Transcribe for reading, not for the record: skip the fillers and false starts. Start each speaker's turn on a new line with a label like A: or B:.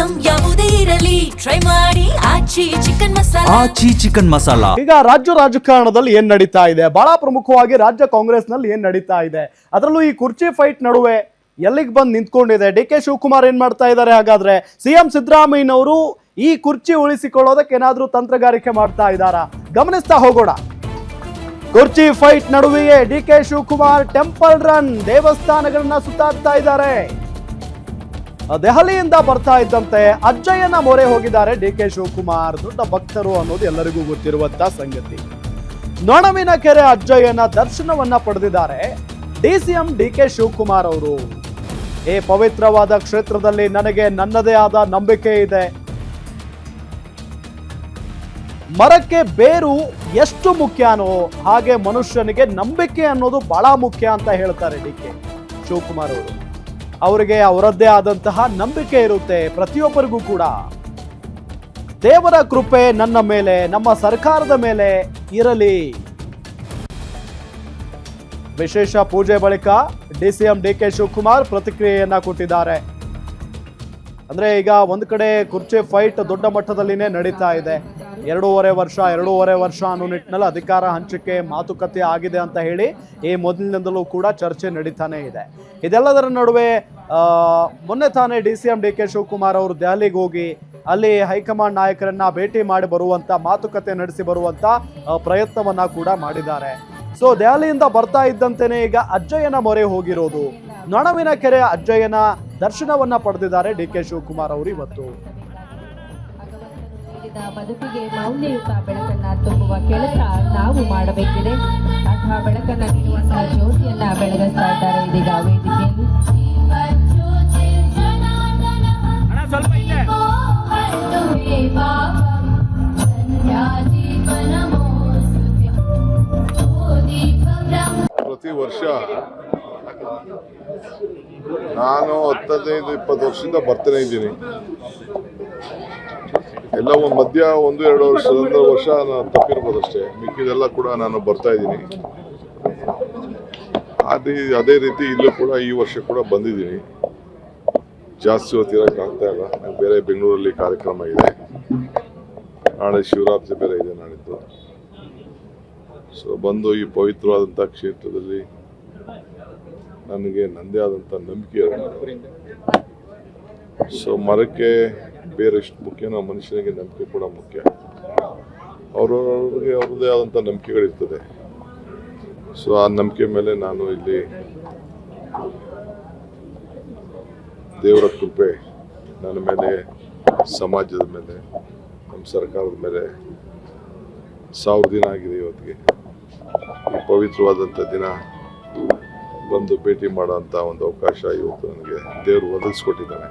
A: Item ಯಾವುದೇ ಇರಲಿ try ಮಾಡಿ ಆಚಿ ಚಿಕನ್ ಮಸಾಲಾ.
B: ಈಗ ರಾಜ್ಯ ರಾಜಕಾರಣದಲ್ಲಿ ಏನ್ ನಡೀತಾ ಇದೆ, ಬಹಳ ಪ್ರಮುಖವಾಗಿ ರಾಜ್ಯ ಕಾಂಗ್ರೆಸ್ ನಲ್ಲಿ ಏನ್ ನಡೀತಾ ಇದೆ, ಅದರಲ್ಲೂ ಈ ಕುರ್ಚಿ ಫೈಟ್ ನಡುವೆ ಎಲ್ಲಿಗೆ ಬಂದು ನಿಂತ್ಕೊಂಡಿದೆ, ಡಿ ಕೆ ಶಿವಕುಮಾರ್ ಏನ್ ಮಾಡ್ತಾ ಇದ್ದಾರೆ, ಹಾಗಾದ್ರೆ ಸಿಎಂ ಸಿದ್ದರಾಮಯ್ಯನವರು ಈ ಕುರ್ಚಿ ಉಳಿಸಿಕೊಳ್ಳೋದಕ್ಕೆ ಏನಾದ್ರೂ ತಂತ್ರಗಾರಿಕೆ ಮಾಡ್ತಾ ಇದ್ದಾರಾ, ಗಮನಿಸ್ತಾ ಹೋಗೋಣ. ಕುರ್ಚಿ ಫೈಟ್ ನಡುವೆಯೇ ಡಿ ಕೆ ಶಿವಕುಮಾರ್ ಟೆಂಪಲ್ ರನ್, ದೇವಸ್ಥಾನಗಳನ್ನ ಸುತ್ತಾಡ್ತಾ ಇದ್ದಾರೆ. ದೆಹಲಿಯಿಂದ ಬರ್ತಾ ಇದ್ದಂತೆ ಅಜ್ಜಯ್ಯನ ಮೊರೆ ಹೋಗಿದ್ದಾರೆ ಡಿ ಕೆ ಶಿವಕುಮಾರ್. ದೊಡ್ಡ ಭಕ್ತರು ಅನ್ನೋದು ಎಲ್ಲರಿಗೂ ಗೊತ್ತಿರುವಂತ ಸಂಗತಿ. ನೊಣವಿನ ಕೆರೆ ಅಜ್ಜಯ್ಯನ ದರ್ಶನವನ್ನ ಪಡೆದಿದ್ದಾರೆ ಡಿಸಿಎಂ ಡಿ ಕೆ ಶಿವಕುಮಾರ್ ಅವರು. ಈ ಪವಿತ್ರವಾದ ಕ್ಷೇತ್ರದಲ್ಲಿ ನನಗೆ ನನ್ನದೇ ಆದ ನಂಬಿಕೆ ಇದೆ. ಮರಕ್ಕೆ ಬೇರು ಎಷ್ಟು ಮುಖ್ಯನೋ ಹಾಗೆ ಮನುಷ್ಯನಿಗೆ ನಂಬಿಕೆ ಅನ್ನೋದು ಬಹಳ ಮುಖ್ಯ ಅಂತ ಹೇಳ್ತಾರೆ ಡಿ ಕೆ ಶಿವಕುಮಾರ್ ಅವರು. ಅವರಿಗೆ ಅವರದ್ದೇ ಆದಂತಹ ನಂಬಿಕೆ ಇರುತ್ತೆ ಪ್ರತಿಯೊಬ್ಬರಿಗೂ ಕೂಡ. ದೇವರ ಕೃಪೆ ನನ್ನ ಮೇಲೆ, ನಮ್ಮ ಸರ್ಕಾರದ ಮೇಲೆ ಇರಲಿ. ವಿಶೇಷ ಪೂಜೆ ಬಳಿಕ ಡಿಸಿಎಂ ಡಿ ಕೆ ಶಿವಕುಮಾರ್ ಪ್ರತಿಕ್ರಿಯೆಯನ್ನ ಕೊಟ್ಟಿದ್ದಾರೆ. ಅಂದ್ರೆ ಈಗ ಒಂದು ಕಡೆ ಕುರ್ಚಿ ಫೈಟ್ ದೊಡ್ಡ ಮಟ್ಟದಲ್ಲಿನೇ ನಡೀತಾ ಇದೆ. ಎರಡೂವರೆ ವರ್ಷ ಅನ್ನೋ ನಿಟ್ಟಿನಲ್ಲಿ ಅಧಿಕಾರ ಹಂಚಿಕೆ ಮಾತುಕತೆ ಆಗಿದೆ ಅಂತ ಹೇಳಿ ಈ ಮೊದಲಿನಿಂದಲೂ ಕೂಡ ಚರ್ಚೆ ನಡೀತಾನೆ ಇದೆ. ಇದೆಲ್ಲದರ ನಡುವೆ ಮೊನ್ನೆ ತಾನೇ ಡಿಸಿಎಂ ಡಿ ಕೆ ಶಿವಕುಮಾರ್ ಅವರು ದೆಹಲಿಗೆ ಹೋಗಿ ಅಲ್ಲಿ ಹೈಕಮಾಂಡ್ ನಾಯಕರನ್ನ ಭೇಟಿ ಮಾಡಿ ಬರುವಂತ, ಮಾತುಕತೆ ನಡೆಸಿ ಬರುವಂತ ಪ್ರಯತ್ನವನ್ನ ಕೂಡ ಮಾಡಿದ್ದಾರೆ. ಸೊ ದೆಹಲಿಯಿಂದ ಬರ್ತಾ ಇದ್ದಂತೆಯೇ ಈಗ ಅಜ್ಜಯ್ಯನ ಮೊರೆ ಹೋಗಿರೋದು. ನೊಣವಿನ ಕೆರೆ ಅಜ್ಜಯ್ಯನ ದರ್ಶನವನ್ನ ಪಡೆದಿದ್ದಾರೆ ಡಿ ಕೆ ಶಿವಕುಮಾರ್ ಅವರು ಇವತ್ತು.
C: ಬದುಕಿಗೆ ಮೌಲ್ಯಯುತ ಬೆಳಕನ್ನ ತುಂಬುವ ಕೆಲಸ ನಾವು ಮಾಡಬೇಕಿದೆ. ಅಂತಹ ಬೆಳಕನ್ನ ನೀಡುವಂತಹ ಜ್ಯೋತಿಯನ್ನ ಬೆಳಗಿಸ್ತಾ ಇದ್ದಾರೆ ಇದೀಗ ವೇದಿಕೆಯಲ್ಲಿ.
D: ಪ್ರತಿ ವರ್ಷ ನಾನು 15-20 ವರ್ಷದಿಂದ ಬರ್ತಾನೆ ಇದ್ದೀನಿ. ಎಲ್ಲ ಮಧ್ಯ 1-2 ವರ್ಷ ನಾನು ತಪ್ಪಿರ್ಬೋದಷ್ಟೇ, ಮಿಕ್ಕಿದೆಲ್ಲ ಕೂಡ ನಾನು ಬರ್ತಾ ಇದ್ದೀನಿ. ಅದೇ ರೀತಿ ಇಲ್ಲೂ ಕೂಡ ಈ ವರ್ಷ ಕೂಡ ಬಂದಿದ್ದೀನಿ. ಜಾಸ್ತಿ ಹೊತ್ತಿರಕ್ಕೆ ಆಗ್ತಾ ಇಲ್ಲ, ಬೇರೆ ಬೆಂಗಳೂರಲ್ಲಿ ಕಾರ್ಯಕ್ರಮ ಇದೆ, ನಾಳೆ ಶಿವರಾತ್ರಿ ಬೇರೆ ಇದೆ ನಾಳಿದ್ದು. ಸೊ ಬಂದು ಈ ಪವಿತ್ರವಾದಂಥ ಕ್ಷೇತ್ರದಲ್ಲಿ ನನಗೆ ನನ್ನದೇ ಆದಂಥ ನಂಬಿಕೆ ಇದೆ. ಸೊ ಮರಕ್ಕೆ ಬೇರೆ ಎಷ್ಟು ಮುಖ್ಯನೋ ಮನುಷ್ಯನಿಗೆ ನಂಬಿಕೆ ಕೂಡ ಮುಖ್ಯ. ಅವ್ರವ್ರಿಗೆ ಅವ್ರದ್ದೇ ಆದಂಥ ನಂಬಿಕೆಗಳಿರ್ತದೆ. ಸೊ ಆ ನಂಬಿಕೆ ಮೇಲೆ ನಾನು ಇಲ್ಲಿ ದೇವರ ಕೃಪೆ ನನ್ನ ಮೇಲೆ, ಸಮಾಜದ ಮೇಲೆ, ನಮ್ಮ ಸರ್ಕಾರದ ಮೇಲೆ 1000 ದಿನ ಆಗಿದೆ ಇವತ್ತಿಗೆ. ಈ ಪವಿತ್ರವಾದಂಥ ದಿನ ಬಂದು ಭೇಟಿ ಮಾಡೋಂಥ ಒಂದು ಅವಕಾಶ ಇವತ್ತು ನನಗೆ ದೇವರು ಒದಗಿಸ್ಕೊಟ್ಟಿದ್ದಾನೆ.